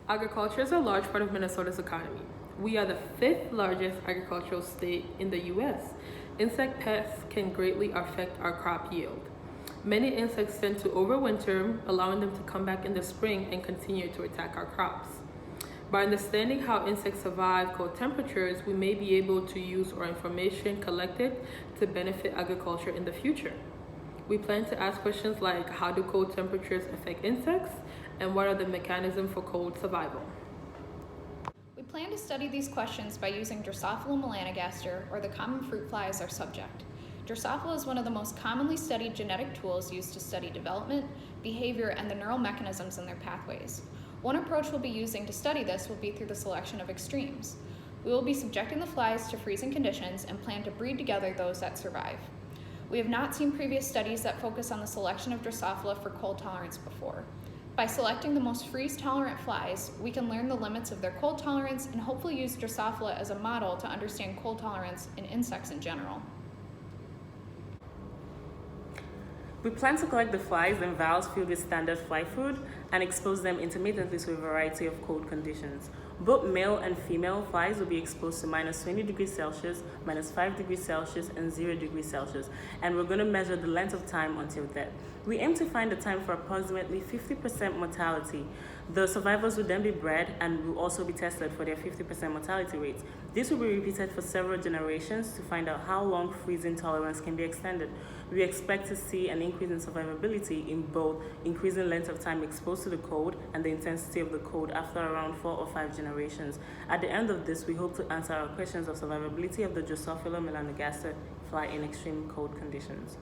Agriculture is a large part of Minnesota's economy. We are the fifth largest agricultural state in the U.S. Insect pests can greatly affect our crop yield. Many insects tend to overwinter, allowing them to come back in the spring and continue to attack our crops. By understanding how insects survive cold temperatures, we may be able to use our information collected to benefit agriculture in the future. We plan to ask questions like, how do cold temperatures affect insects, and what are the mechanisms for cold survival? We plan to study these questions by using Drosophila melanogaster, or the common fruit fly, as our subject. Drosophila is one of the most commonly studied genetic tools used to study development, behavior, and the neural mechanisms in their pathways. One approach we'll be using to study this will be through the selection of extremes. We will be subjecting the flies to freezing conditions and plan to breed together those that survive. We have not seen previous studies that focus on the selection of Drosophila for cold tolerance before. By selecting the most freeze-tolerant flies, we can learn the limits of their cold tolerance and hopefully use Drosophila as a model to understand cold tolerance in insects in general. We plan to collect the flies in vials filled with standard fly food and expose them intermittently to a variety of cold conditions. Both male and female flies will be exposed to -20°C, -5°C, and 0°C, and we're going to measure the length of time until death. We aim to find the time for approximately 50% mortality. The survivors will then be bred and will also be tested for their 50% mortality rates. This will be repeated for several generations to find out how long freezing tolerance can be extended. We expect to see an increase in survivability in both increasing length of time exposed to the cold and the intensity of the cold after around 4 or 5 generations. At the end of this, we hope to answer our questions of survivability of the Drosophila melanogaster fly in extreme cold conditions.